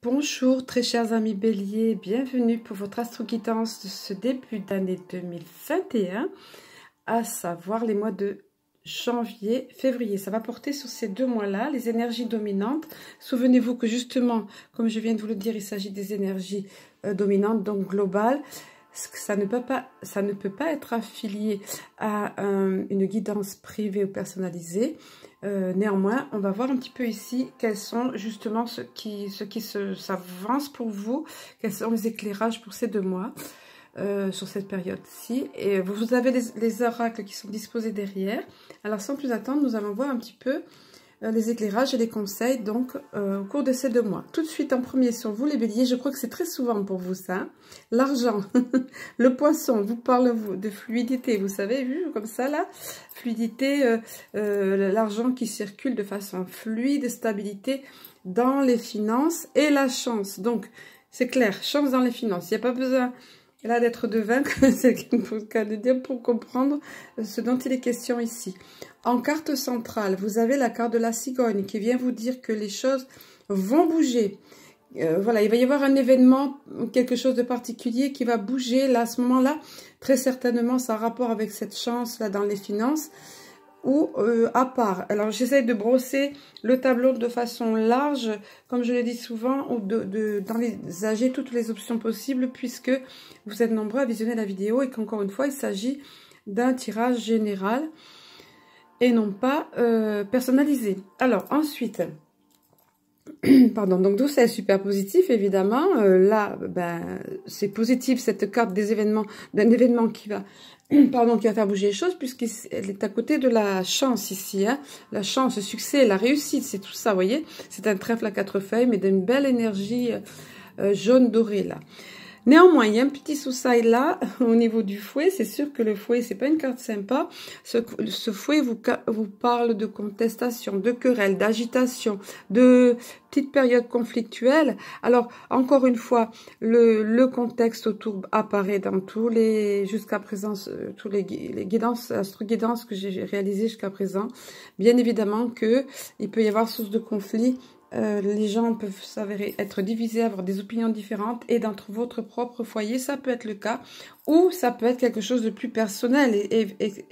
Bonjour très chers amis béliers, bienvenue pour votre astro-guidance de ce début d'année 2021, à savoir les mois de janvier, février. Ça va porter sur ces deux mois-là, les énergies dominantes. Souvenez-vous que justement, comme je viens de vous le dire, il s'agit des énergies dominantes, donc globales. Ça ne peut pas être affilié à une guidance privée ou personnalisée. Néanmoins, on va voir un petit peu ici quels sont justement ce qui s'avance pour vous, quels sont les éclairages pour ces 2 mois sur cette période-ci. Et vous avez les oracles qui sont disposés derrière. Alors sans plus attendre, nous allons voir un petit peu les éclairages et les conseils donc au cours de ces 2 mois. Tout de suite en premier sur vous les béliers, je crois que c'est très souvent pour vous ça. L'argent, le poisson vous parle de fluidité, vous savez, vu comme ça là, fluidité, l'argent qui circule de façon fluide, stabilité dans les finances et la chance. Donc c'est clair, chance dans les finances, il n'y a pas besoin là d'être devin, c'est qu'à le dire pour comprendre ce dont il est question ici. En carte centrale, vous avez la carte de la cigogne qui vient vous dire que les choses vont bouger. Voilà, il va y avoir un événement, quelque chose de particulier qui va bouger là à ce moment-là. Très certainement, ça a rapport avec cette chance là dans les finances ou à part. Alors, j'essaie de brosser le tableau de façon large, comme je le dis souvent, ou d'envisager toutes les options possibles, puisque vous êtes nombreux à visionner la vidéo et qu'encore une fois, il s'agit d'un tirage général et non pas personnalisé. Alors, ensuite, pardon, donc tout ça est super positif, évidemment. Là, ben, c'est positif, cette carte des événements, d'un événement qui va... Pardon, qui va faire bouger les choses, puisqu'elle est à côté de la chance ici. Hein. La chance, le succès, la réussite, c'est tout ça, vous voyez. C'est un trèfle à 4 feuilles, mais d'une belle énergie jaune dorée, là. Néanmoins, il y a un petit souci là, au niveau du fouet. C'est sûr que le fouet, c'est pas une carte sympa. Ce fouet vous parle de contestation, de querelle, d'agitation, de petites périodes conflictuelles. Alors, encore une fois, le contexte autour apparaît dans tous les, jusqu'à présent, tous les guidances, astro-guidances que j'ai réalisées jusqu'à présent. Bien évidemment que il peut y avoir source de conflit. Les gens peuvent s'avérer être divisés, avoir des opinions différentes, et dans votre propre foyer, ça peut être le cas, ou ça peut être quelque chose de plus personnel,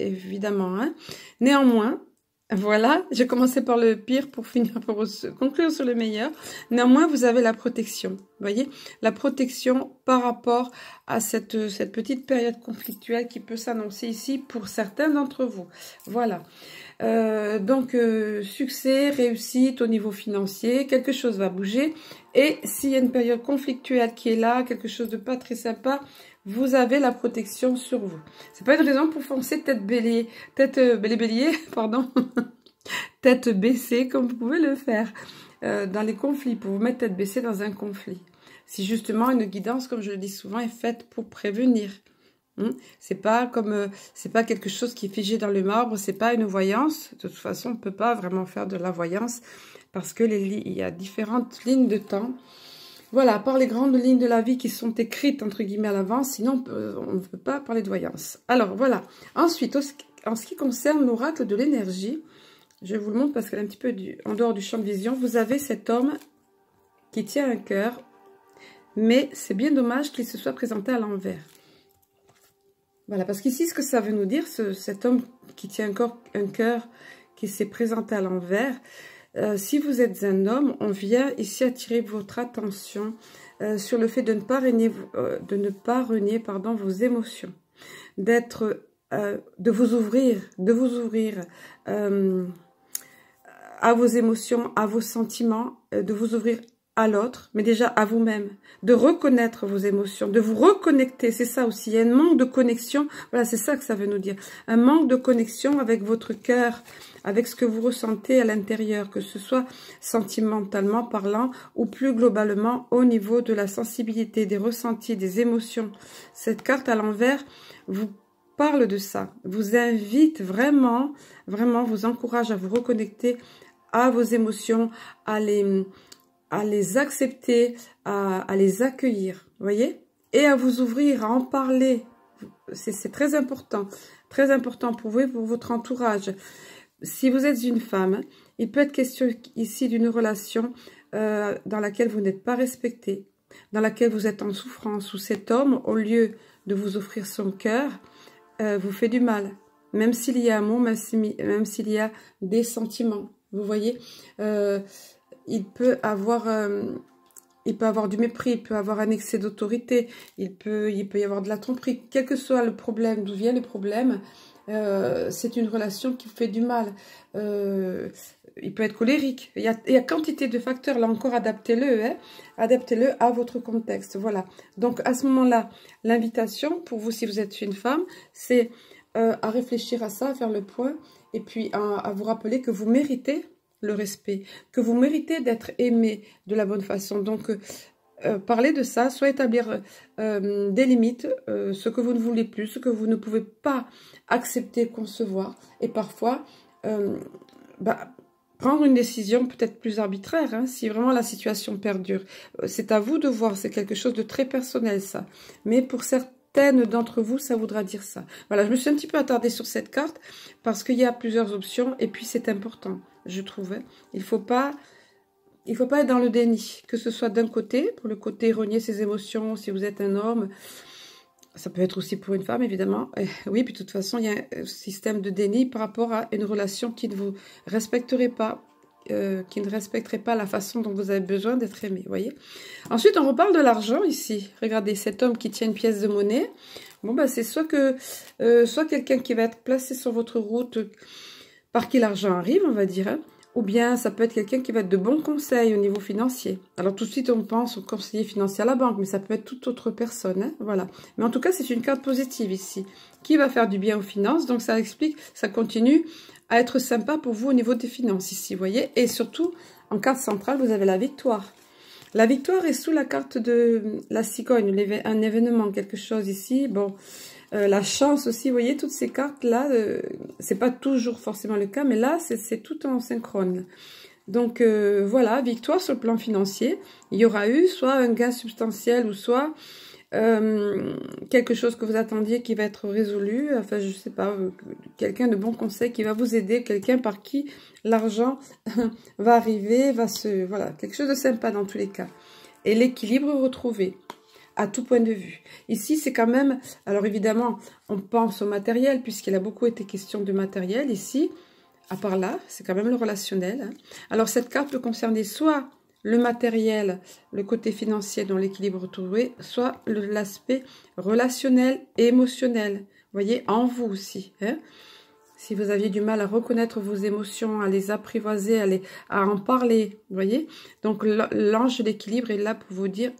évidemment. Hein. Néanmoins, voilà, j'ai commencé par le pire pour finir, pour conclure sur le meilleur. Néanmoins, vous avez la protection, vous voyez, la protection par rapport à cette petite période conflictuelle qui peut s'annoncer ici pour certains d'entre vous. Voilà. Donc, succès, réussite au niveau financier, quelque chose va bouger. Et s'il y a une période conflictuelle qui est là, quelque chose de pas très sympa, vous avez la protection sur vous. C'est pas une raison pour foncer tête bélier, bélier, pardon, tête baissée, comme vous pouvez le faire dans les conflits, pour vous mettre tête baissée dans un conflit. Si justement une guidance, comme je le dis souvent, est faite pour prévenir. C'est pas comme c'est pas quelque chose qui est figé dans le marbre, c'est pas une voyance. De toute façon, on peut pas vraiment faire de la voyance parce que il y a différentes lignes de temps. Voilà, à part les grandes lignes de la vie qui sont écrites entre guillemets à l'avance, sinon on ne peut pas parler de voyance. Alors voilà. Ensuite, en ce qui concerne l'oracle de l'énergie, je vous le montre parce qu'elle est un petit peu en dehors du champ de vision. Vous avez cet homme qui tient un cœur, mais c'est bien dommage qu'il se soit présenté à l'envers. Voilà, parce qu'ici, ce que ça veut nous dire, cet homme qui tient encore un cœur qui s'est présenté à l'envers, si vous êtes un homme, on vient ici attirer votre attention sur le fait de ne pas renier, vos émotions, de vous ouvrir à vos émotions, à vos sentiments, de vous ouvrir à l'autre, mais déjà à vous-même, de reconnaître vos émotions, de vous reconnecter, c'est ça aussi, il y a un manque de connexion, voilà, c'est ça que ça veut nous dire, un manque de connexion avec votre cœur, avec ce que vous ressentez à l'intérieur, que ce soit sentimentalement parlant, ou plus globalement au niveau de la sensibilité, des ressentis, des émotions. Cette carte à l'envers vous parle de ça, vous invite vraiment, vous encourage à vous reconnecter à vos émotions, à les accepter, à les accueillir, voyez, et à vous ouvrir, à en parler. C'est très important pour vous et pour votre entourage. Si vous êtes une femme, il peut être question ici d'une relation dans laquelle vous n'êtes pas respecté, dans laquelle vous êtes en souffrance, où cet homme, au lieu de vous offrir son cœur, vous fait du mal. Même s'il y a amour, même s'il y a des sentiments. Vous voyez, il peut avoir du mépris, il peut avoir un excès d'autorité, il peut y avoir de la tromperie. Quel que soit le problème, d'où vient le problème, c'est une relation qui fait du mal. Il peut être colérique. Il y a quantité de facteurs. Là encore, adaptez-le. Hein, adaptez-le à votre contexte. Voilà. Donc, à ce moment-là, l'invitation, pour vous, si vous êtes une femme, c'est à réfléchir à ça, à faire le point, et puis à vous rappeler que vous méritez le respect, que vous méritez d'être aimé de la bonne façon. Donc, parler de ça, soit établir des limites, ce que vous ne voulez plus, ce que vous ne pouvez pas accepter, concevoir, et parfois prendre une décision peut-être plus arbitraire, hein, si vraiment la situation perdure. C'est à vous de voir, c'est quelque chose de très personnel ça. Mais pour certaines d'entre vous, ça voudra dire ça. Voilà, je me suis un petit peu attardée sur cette carte parce qu'il y a plusieurs options et puis c'est important, je trouve. Hein. Il faut pas être dans le déni, que ce soit d'un côté, pour le côté renier ses émotions, si vous êtes un homme, ça peut être aussi pour une femme, évidemment. Et oui, puis de toute façon, il y a un système de déni par rapport à une relation qui ne vous respecterait pas, qui ne respecterait pas la façon dont vous avez besoin d'être aimé, voyez. Ensuite, on reparle de l'argent ici. Regardez, cet homme qui tient une pièce de monnaie, bon, bah, c'est soit quelqu'un qui va être placé sur votre route, par qui l'argent arrive, on va dire, hein, ou bien ça peut être quelqu'un qui va être de bons conseils au niveau financier. Alors tout de suite on pense au conseiller financier à la banque, mais ça peut être toute autre personne, hein, voilà. Mais en tout cas c'est une carte positive ici, qui va faire du bien aux finances, donc ça explique, ça continue à être sympa pour vous au niveau des finances ici, vous voyez. Et surtout, en carte centrale, vous avez la victoire. La victoire est sous la carte de la cigogne, un événement, quelque chose ici, bon... la chance aussi, vous voyez, toutes ces cartes-là, c'est pas toujours forcément le cas, mais là, c'est tout en synchrone. Donc, voilà, victoire sur le plan financier. Il y aura eu soit un gain substantiel ou soit quelque chose que vous attendiez qui va être résolu. Enfin, je sais pas, quelqu'un de bon conseil qui va vous aider, quelqu'un par qui l'argent va arriver, voilà, quelque chose de sympa dans tous les cas. Et l'équilibre retrouvé. À tout point de vue. Ici, c'est quand même... Alors évidemment, on pense au matériel, puisqu'il a beaucoup été question de matériel ici. À part là, c'est quand même le relationnel. Hein. Alors cette carte peut concerner soit le matériel, le côté financier dans l'équilibre retrouvé, soit l'aspect relationnel et émotionnel. Vous voyez, en vous aussi. Hein. Si vous aviez du mal à reconnaître vos émotions, à les apprivoiser, à en parler, vous voyez. Donc l'ange de l'équilibre est là pour vous dire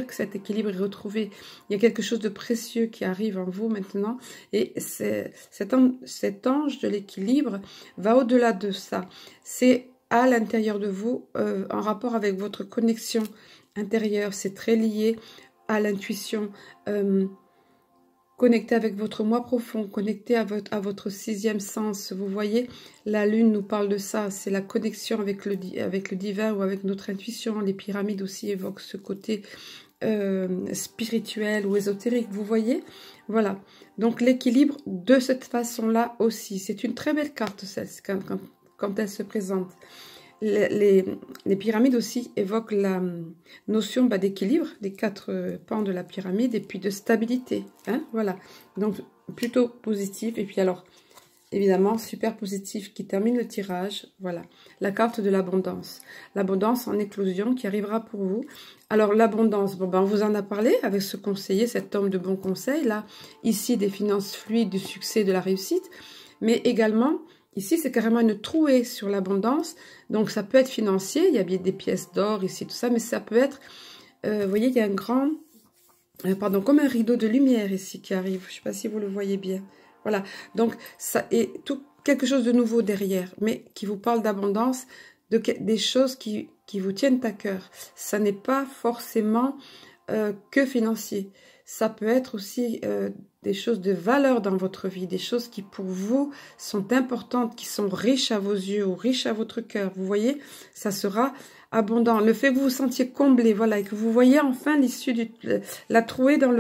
que cet équilibre est retrouvé. Il y a quelque chose de précieux qui arrive en vous maintenant. Et cet ange de l'équilibre va au-delà de ça. C'est à l'intérieur de vous, en rapport avec votre connexion intérieure. C'est très lié à l'intuition, connecté avec votre moi profond, connecté à votre sixième sens. Vous voyez, la lune nous parle de ça, c'est la connexion avec le divin ou avec notre intuition. Les pyramides aussi évoquent ce côté spirituel ou ésotérique, vous voyez. Voilà, donc l'équilibre de cette façon-là aussi. C'est une très belle carte, celle quand elle se présente. Les pyramides aussi évoquent la notion d'équilibre, des 4 pans de la pyramide, et puis de stabilité. Hein, voilà, donc plutôt positif. Et puis alors, évidemment, super positif qui termine le tirage. Voilà, la carte de l'abondance. L'abondance en éclosion qui arrivera pour vous. Alors l'abondance, bon, on vous en a parlé avec ce conseiller, cet homme de bon conseil. Là, ici, des finances fluides, du succès, de la réussite. Mais également... Ici, c'est carrément une trouée sur l'abondance. Donc, ça peut être financier. Il y a bien des pièces d'or ici, tout ça. Mais ça peut être... vous voyez, il y a un grand... pardon, comme un rideau de lumière ici qui arrive. Je ne sais pas si vous le voyez bien. Voilà. Donc, ça est quelque chose de nouveau derrière. Mais qui vous parle d'abondance, des choses qui vous tiennent à cœur. Ça n'est pas forcément que financier. ça peut être aussi des choses de valeur dans votre vie, des choses qui pour vous sont importantes, qui sont riches à vos yeux ou riches à votre cœur. Vous voyez, ça sera abondant. Le fait que vous vous sentiez comblé, voilà, et que vous voyez enfin l'issue la trouée dans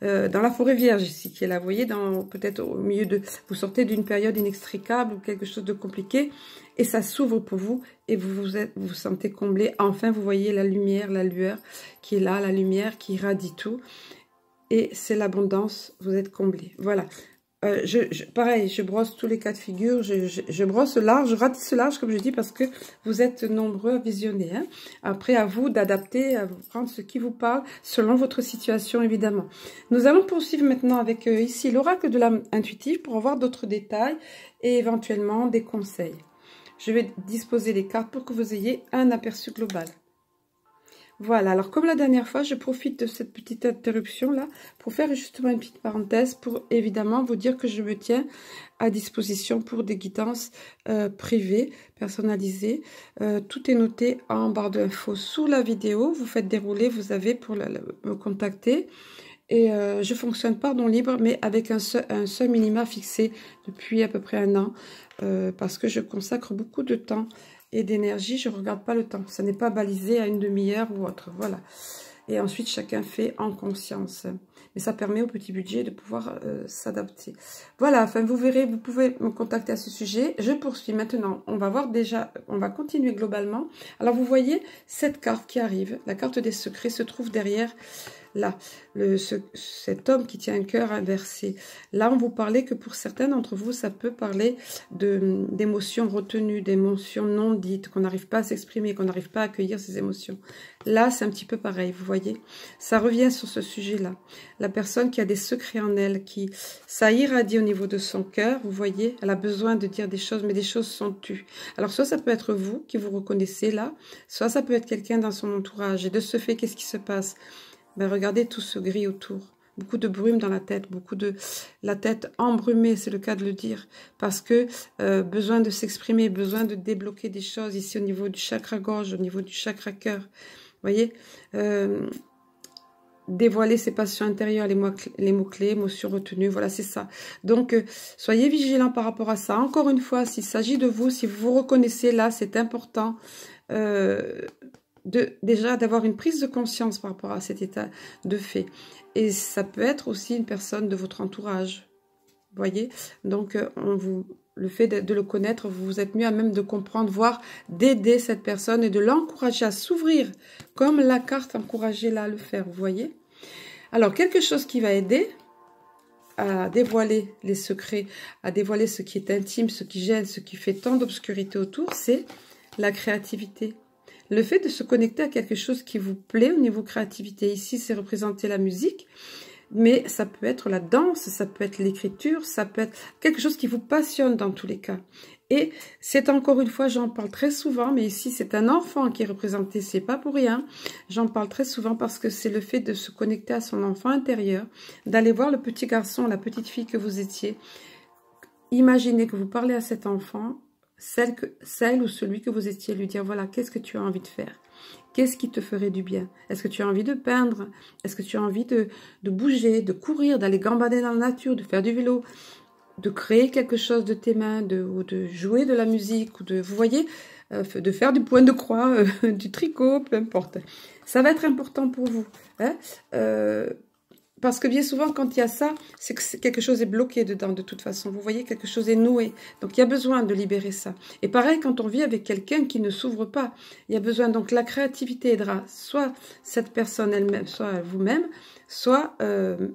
la forêt vierge ici, qui est là, vous voyez, peut-être au milieu vous sortez d'une période inextricable ou quelque chose de compliqué, et ça s'ouvre pour vous, et vous vous sentez comblé. Enfin, vous voyez la lumière, la lueur qui est là, la lumière qui irradie tout, et c'est l'abondance, vous êtes comblé. Voilà. Pareil, je brosse tous les cas de figure, je brosse large, je ratisse large comme je dis parce que vous êtes nombreux à visionner. Hein. Après, à vous d'adapter, à vous prendre ce qui vous parle selon votre situation évidemment. Nous allons poursuivre maintenant avec ici l'oracle de l'âme intuitive pour avoir d'autres détails et éventuellement des conseils. Je vais disposer les cartes pour que vous ayez un aperçu global. Voilà, alors comme la dernière fois, je profite de cette petite interruption-là pour faire justement une petite parenthèse pour évidemment vous dire que je me tiens à disposition pour des guidances privées, personnalisées. Tout est noté en barre d'infos sous la vidéo. Vous faites dérouler, vous avez pour me contacter. Et je fonctionne par don libre, mais avec un seul minima fixé depuis à peu près 1 an, parce que je consacre beaucoup de temps et d'énergie, je ne regarde pas le temps. Ça n'est pas balisé à une demi-heure ou autre, voilà. Et ensuite, chacun fait en conscience. Mais ça permet au petit budget de pouvoir s'adapter. Voilà, enfin, vous verrez, vous pouvez me contacter à ce sujet. Je poursuis maintenant. On va voir déjà, on va continuer globalement. Alors, vous voyez, cette carte qui arrive, la carte des secrets, se trouve derrière... Là, cet homme qui tient un cœur inversé. Là, on vous parlait que pour certains d'entre vous, ça peut parler d'émotions retenues, d'émotions non dites, qu'on n'arrive pas à s'exprimer, qu'on n'arrive pas à accueillir ces émotions. Là, c'est un petit peu pareil, vous voyez. Ça revient sur ce sujet-là. La personne qui a des secrets en elle, ça irradie au niveau de son cœur, vous voyez, elle a besoin de dire des choses, mais des choses sont tues. Alors, soit ça peut être vous qui vous reconnaissez là, soit ça peut être quelqu'un dans son entourage. Et de ce fait, qu'est-ce qui se passe ? Ben, regardez tout ce gris autour, beaucoup de brume dans la tête, la tête embrumée, c'est le cas de le dire, parce que besoin de s'exprimer, besoin de débloquer des choses ici au niveau du chakra gorge, au niveau du chakra cœur, voyez, dévoiler ses passions intérieures, les mots-clés, émotions retenues, voilà, c'est ça. Donc, soyez vigilants par rapport à ça. Encore une fois, s'il s'agit de vous, si vous vous reconnaissez là, c'est important déjà d'avoir une prise de conscience par rapport à cet état de fait. Et ça peut être aussi une personne de votre entourage, voyez. Donc, le fait de le connaître, vous êtes mieux à même de comprendre, voire d'aider cette personne et de l'encourager à s'ouvrir, comme la carte encourageait là à le faire, vous voyez. Alors, quelque chose qui va aider à dévoiler les secrets, à dévoiler ce qui est intime, ce qui gêne, ce qui fait tant d'obscurité autour, c'est la créativité. Le fait de se connecter à quelque chose qui vous plaît au niveau créativité. Ici, c'est représenter la musique, mais ça peut être la danse, ça peut être l'écriture, ça peut être quelque chose qui vous passionne dans tous les cas. Et c'est encore une fois, j'en parle très souvent, mais ici, c'est un enfant qui est représenté, c'est pas pour rien. J'en parle très souvent parce que c'est le fait de se connecter à son enfant intérieur, d'aller voir le petit garçon, la petite fille que vous étiez. Imaginez que vous parlez à cet enfant, celle ou celui que vous étiez, lui dire, voilà, qu'est-ce que tu as envie de faire? Qu'est-ce qui te ferait du bien? Est-ce que tu as envie de peindre? Est-ce que tu as envie de bouger, de courir, d'aller gambader dans la nature, de faire du vélo, de créer quelque chose de tes mains, ou de jouer de la musique, ou vous voyez, de faire du point de croix, du tricot, peu importe. Ça va être important pour vous. Hein, parce que bien souvent, quand il y a ça, c'est que quelque chose est bloqué dedans de toute façon. Vous voyez, quelque chose est noué. Donc, il y a besoin de libérer ça. Et pareil, quand on vit avec quelqu'un qui ne s'ouvre pas, il y a besoin. Donc, la créativité aidera soit cette personne elle-même, soit vous-même, soit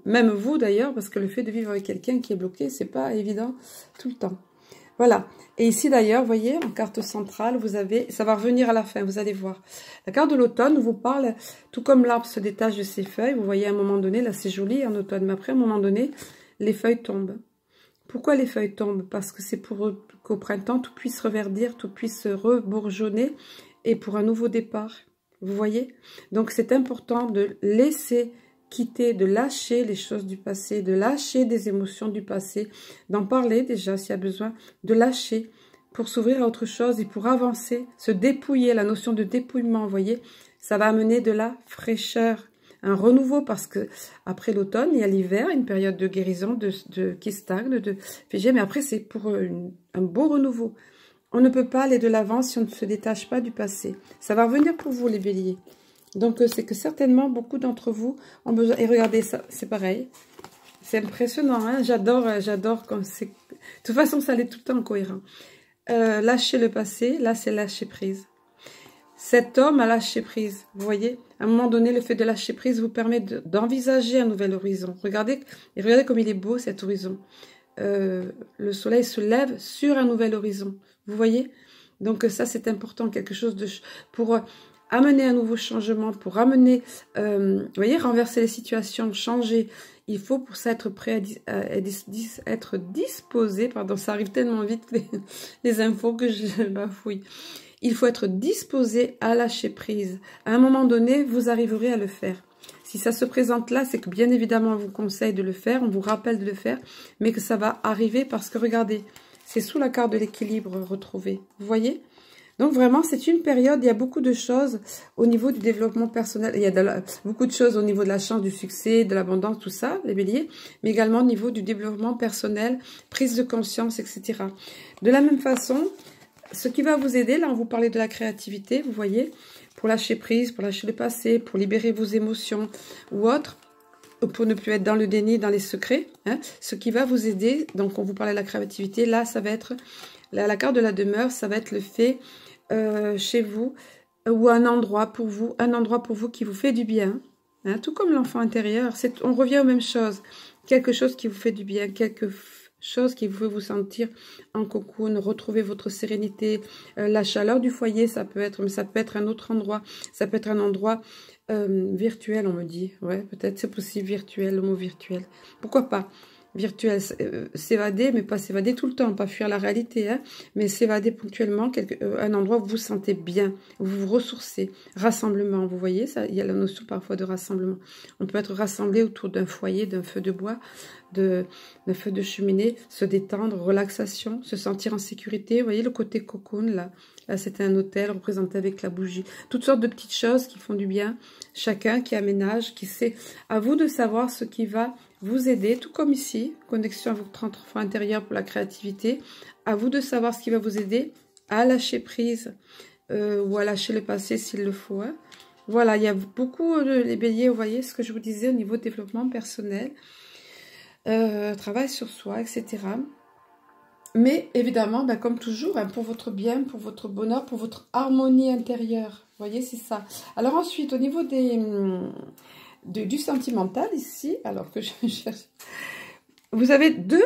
même vous d'ailleurs, parce que le fait de vivre avec quelqu'un qui est bloqué, c'est pas évident tout le temps. Voilà. Et ici d'ailleurs, vous voyez, en carte centrale, vous avez, ça va revenir à la fin, vous allez voir. La carte de l'automne vous parle, tout comme l'arbre se détache de ses feuilles, vous voyez à un moment donné, là c'est joli en automne, mais après à un moment donné, les feuilles tombent. Pourquoi les feuilles tombent? Parce que c'est pour qu'au printemps, tout puisse reverdir, tout puisse rebourgeonner, et pour un nouveau départ. Vous voyez? Donc c'est important de laisser quitter, de lâcher les choses du passé, de lâcher des émotions du passé, d'en parler déjà s'il y a besoin, de lâcher pour s'ouvrir à autre chose et pour avancer, se dépouiller, la notion de dépouillement, vous voyez, ça va amener de la fraîcheur, un renouveau, parce que après l'automne, il y a l'hiver, une période de guérison, qui stagne, de figé, mais après c'est pour un beau renouveau. On ne peut pas aller de l'avant si on ne se détache pas du passé. Ça va revenir pour vous, les béliers. Donc, c'est que certainement, beaucoup d'entre vous ont besoin... Et regardez, ça, c'est pareil. C'est impressionnant, hein. J'adore quand c'est... De toute façon, ça allait tout le temps cohérent. Lâcher le passé, là, c'est lâcher prise. Cet homme a lâché prise, vous voyez. À un moment donné, le fait de lâcher prise vous permet d'envisager un nouvel horizon. Regardez comme il est beau, cet horizon. Le soleil se lève sur un nouvel horizon. Vous voyez? Donc ça, c'est important, quelque chose de... pour amener un nouveau changement, pour amener... vous voyez, renverser les situations, changer. Il faut pour ça être prêt être disposé. Pardon, ça arrive tellement vite, les infos, que je bafouille. Il faut être disposé à lâcher prise. À un moment donné, vous arriverez à le faire. Si ça se présente là, c'est que bien évidemment, on vous conseille de le faire, on vous rappelle de le faire, mais que ça va arriver parce que, regardez, c'est sous la carte de l'équilibre retrouvé. Vous voyez? Donc vraiment, c'est une période, il y a beaucoup de choses au niveau du développement personnel. Il y a beaucoup de choses au niveau de la chance, du succès, de l'abondance, tout ça, les béliers, mais également au niveau du développement personnel, prise de conscience, etc. De la même façon, ce qui va vous aider, là, on vous parlait de la créativité, vous voyez, pour lâcher prise, pour lâcher le passé, pour libérer vos émotions ou autres, pour ne plus être dans le déni, dans les secrets, hein, ce qui va vous aider, donc on vous parlait de la créativité, là, ça va être, la carte de la demeure, ça va être le fait chez vous, ou un endroit pour vous qui vous fait du bien, hein, tout comme l'enfant intérieur, on revient aux mêmes choses, quelque chose qui vous fait du bien, quelque chose qui vous fait vous sentir en cocoon, retrouver votre sérénité, la chaleur du foyer, ça peut être, mais ça peut être un autre endroit, ça peut être un endroit virtuel, on me dit, ouais, peut-être c'est possible, virtuel, le mot virtuel, pourquoi pas, virtuel, s'évader, mais pas s'évader tout le temps, pas fuir la réalité, hein, mais s'évader ponctuellement, un endroit où vous vous sentez bien, où vous vous ressourcez, rassemblement, vous voyez, ça, il y a la notion parfois de rassemblement, on peut être rassemblé autour d'un foyer, d'un feu de bois, d'un feu de cheminée, se détendre, relaxation, se sentir en sécurité, vous voyez le côté cocoon, là c'était un hôtel représenté avec la bougie, toutes sortes de petites choses qui font du bien, chacun qui aménage, qui sait, à vous de savoir ce qui va vous aider, tout comme ici, connexion à votre enfant intérieur pour la créativité, à vous de savoir ce qui va vous aider à lâcher prise ou à lâcher le passé s'il le faut. Hein. Voilà, il y a beaucoup, les béliers, vous voyez ce que je vous disais au niveau développement personnel, travail sur soi, etc. Mais évidemment, ben, comme toujours, hein, pour votre bien, pour votre bonheur, pour votre harmonie intérieure. Vous voyez, c'est ça. Alors ensuite, au niveau du sentimental ici, alors que je cherche, vous avez deux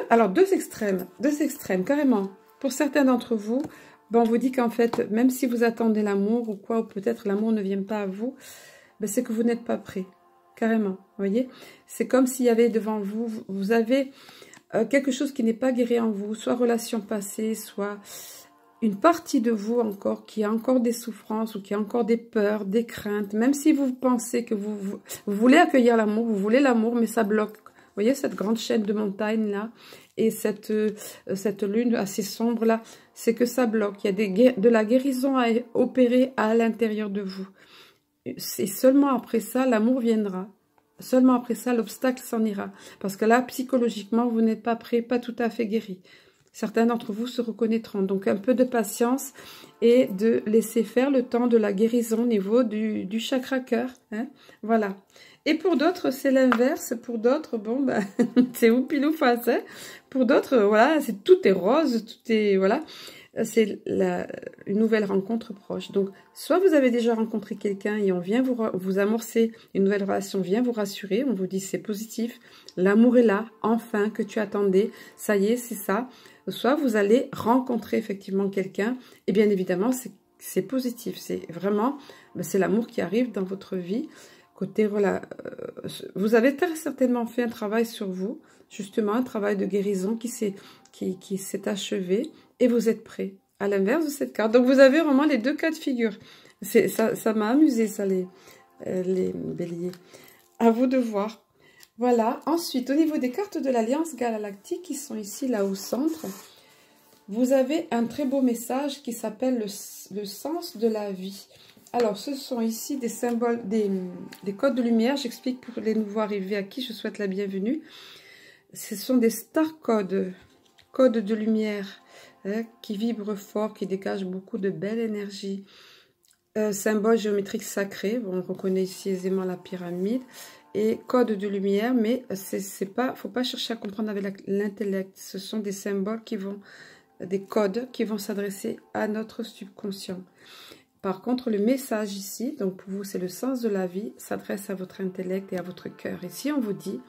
extrêmes, carrément. Pour certains d'entre vous, ben, on vous dit qu'en fait, même si vous attendez l'amour ou quoi, ou peut-être l'amour ne vient pas à vous, ben, c'est que vous n'êtes pas prêt, carrément. Vous voyez, c'est comme s'il y avait devant vous, vous avez quelque chose qui n'est pas guéri en vous, soit relation passée, soit une partie de vous encore qui a encore des souffrances ou qui a encore des peurs, des craintes, même si vous pensez que vous voulez accueillir l'amour, vous voulez l'amour, mais ça bloque. Vous voyez cette grande chaîne de montagnes là et cette lune assez sombre là, c'est que ça bloque. Il y a de la guérison à opérer à l'intérieur de vous. C'est seulement après ça, l'amour viendra. Seulement après ça, l'obstacle s'en ira. Parce que là, psychologiquement, vous n'êtes pas prêt, pas tout à fait guéri. Certains d'entre vous se reconnaîtront. Donc, un peu de patience et de laisser faire le temps de la guérison au niveau du chakra cœur. Hein, voilà. Et pour d'autres, c'est l'inverse. Pour d'autres, bon, ben, c'est ou pile ou face. Hein. Pour d'autres, voilà, tout est rose, tout est, voilà. C'est une nouvelle rencontre proche. Donc, soit vous avez déjà rencontré quelqu'un et on vient vous amorcer une nouvelle relation, vient vous rassurer, on vous dit c'est positif, l'amour est là, enfin, que tu attendais, ça y est, c'est ça. Soit vous allez rencontrer effectivement quelqu'un et bien évidemment, c'est positif, c'est vraiment, c'est l'amour qui arrive dans votre vie. Côté vous avez très certainement fait un travail sur vous, justement un travail de guérison qui s'est achevé et vous êtes prêt. À l'inverse de cette carte. Donc vous avez vraiment les deux cas de figure. Ça m'a amusé ça les béliers. À vous de voir. Voilà. Ensuite, au niveau des cartes de l'Alliance Galactique qui sont ici là au centre, vous avez un très beau message qui s'appelle le sens de la vie. Alors, ce sont ici des symboles, des codes de lumière. J'explique pour les nouveaux arrivés à qui je souhaite la bienvenue. Ce sont des star codes, codes de lumière qui vibrent fort, qui dégagent beaucoup de belle énergie. Symbole géométrique sacré, bon, on reconnaît ici aisément la pyramide. Et code de lumière, mais faut pas chercher à comprendre avec l'intellect. Ce sont des symboles qui vont, des codes qui vont s'adresser à notre subconscient. Par contre, le message ici, donc pour vous, c'est le sens de la vie, s'adresse à votre intellect et à votre cœur. Ici, on vous dit,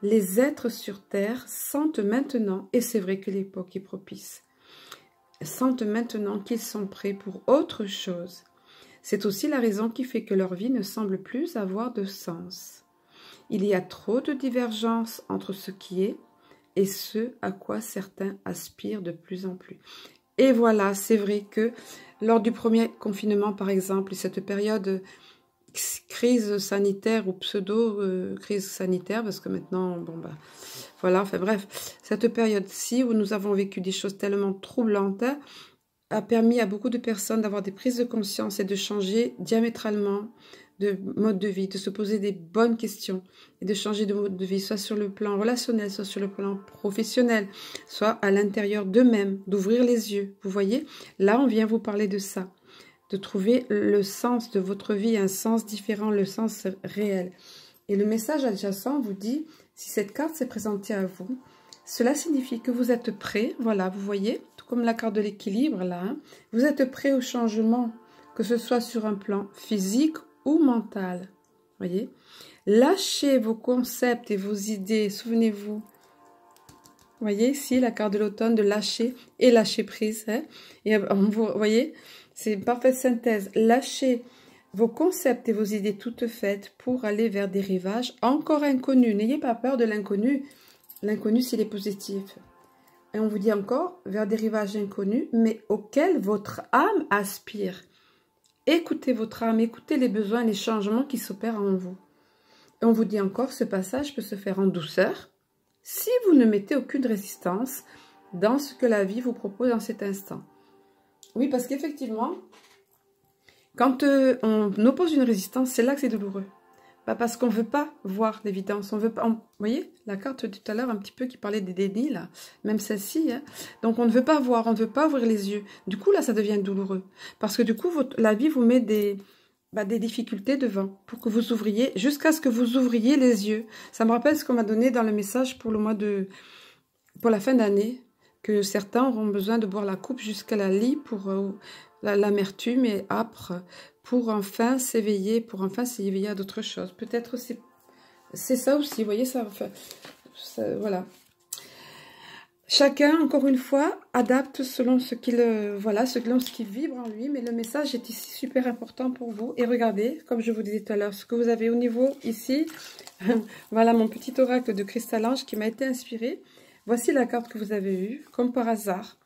les êtres sur Terre sentent maintenant, et c'est vrai que l'époque est propice, sentent maintenant qu'ils sont prêts pour autre chose. C'est aussi la raison qui fait que leur vie ne semble plus avoir de sens. Il y a trop de divergences entre ce qui est et ce à quoi certains aspirent de plus en plus. Et voilà, c'est vrai que lors du premier confinement, par exemple, cette période crise sanitaire ou pseudo-crise sanitaire, parce que maintenant, bon bah, voilà, enfin bref, cette période-ci où nous avons vécu des choses tellement troublantes, a permis à beaucoup de personnes d'avoir des prises de conscience et de changer diamétralement de mode de vie, de se poser des bonnes questions et de changer de mode de vie, soit sur le plan relationnel, soit sur le plan professionnel, soit à l'intérieur d'eux-mêmes, d'ouvrir les yeux. Vous voyez, là on vient vous parler de ça, de trouver le sens de votre vie, un sens différent, le sens réel. Et le message adjacent vous dit, si cette carte s'est présentée à vous, cela signifie que vous êtes prêt, voilà, vous voyez, tout comme la carte de l'équilibre là, hein, vous êtes prêt au changement, que ce soit sur un plan physique ou mental. Voyez, lâchez vos concepts et vos idées, souvenez-vous. Voyez ici la carte de l'automne de lâcher et lâcher prise. Hein, et vous voyez, c'est une parfaite synthèse. Lâchez vos concepts et vos idées toutes faites pour aller vers des rivages encore inconnus. N'ayez pas peur de l'inconnu. L'inconnu, s'il est positif. Et on vous dit encore, vers des rivages inconnus, mais auxquels votre âme aspire. Écoutez votre âme, écoutez les besoins, les changements qui s'opèrent en vous. Et on vous dit encore, ce passage peut se faire en douceur, si vous ne mettez aucune résistance dans ce que la vie vous propose en cet instant. Oui, parce qu'effectivement, quand on oppose une résistance, c'est là que c'est douloureux. Bah parce qu'on ne veut pas voir l'évidence. On veut pas. Vous voyez, la carte de tout à l'heure, un petit peu qui parlait des dénis, là, même celle-ci. Hein. Donc, on ne veut pas voir, on ne veut pas ouvrir les yeux. Du coup, là, ça devient douloureux. Parce que du coup, la vie vous met des difficultés devant pour que vous ouvriez, jusqu'à ce que vous ouvriez les yeux. Ça me rappelle ce qu'on m'a donné dans le message pour le mois de... pour la fin d'année, que certains auront besoin de boire la coupe jusqu'à la lie pour... l'amertume est âpre pour enfin s'éveiller, à d'autres choses. Peut-être c'est ça aussi, vous voyez, ça, voilà. Chacun, encore une fois, adapte selon ce qu'il selon ce qui vibre en lui, mais le message est ici super important pour vous. Et regardez, comme je vous disais tout à l'heure, ce que vous avez au niveau ici, voilà mon petit oracle de cristal ange qui m'a été inspiré. Voici la carte que vous avez eue, comme par hasard.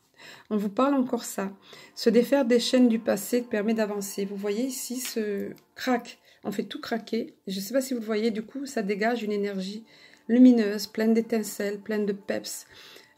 On vous parle encore ça. Se défaire des chaînes du passé permet d'avancer. Vous voyez ici ce crack. On fait tout craquer. Je ne sais pas si vous le voyez. Du coup, ça dégage une énergie lumineuse, pleine d'étincelles, pleine de peps.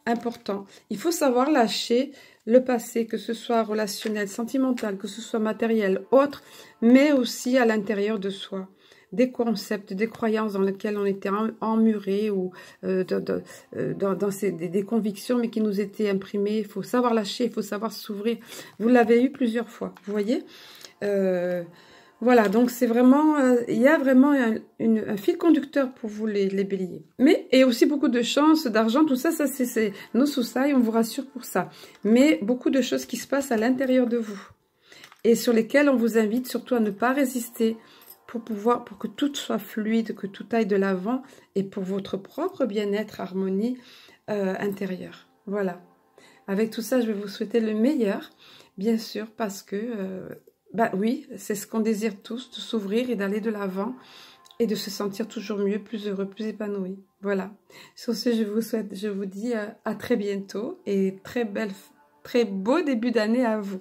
Important. Il faut savoir lâcher le passé, que ce soit relationnel, sentimental, que ce soit matériel, autre, mais aussi à l'intérieur de soi. Des concepts, des croyances dans lesquelles on était emmuré ou dans des convictions, mais qui nous étaient imprimées. Il faut savoir lâcher, il faut savoir s'ouvrir. Vous l'avez eu plusieurs fois, vous voyez. Voilà, donc c'est vraiment, il y a vraiment un fil conducteur pour vous les béliers. Mais, et aussi beaucoup de chance, d'argent, tout ça, c'est nos soussailles, on vous rassure pour ça. Mais beaucoup de choses qui se passent à l'intérieur de vous et sur lesquelles on vous invite surtout à ne pas résister, pour que tout soit fluide, que tout aille de l'avant et pour votre propre bien-être, harmonie intérieure. Voilà. Avec tout ça, je vais vous souhaiter le meilleur, bien sûr, parce que, oui, c'est ce qu'on désire tous, de s'ouvrir et d'aller de l'avant et de se sentir toujours mieux, plus heureux, plus épanoui. Voilà. Sur ce, je vous dis à très bientôt et très beau début d'année à vous.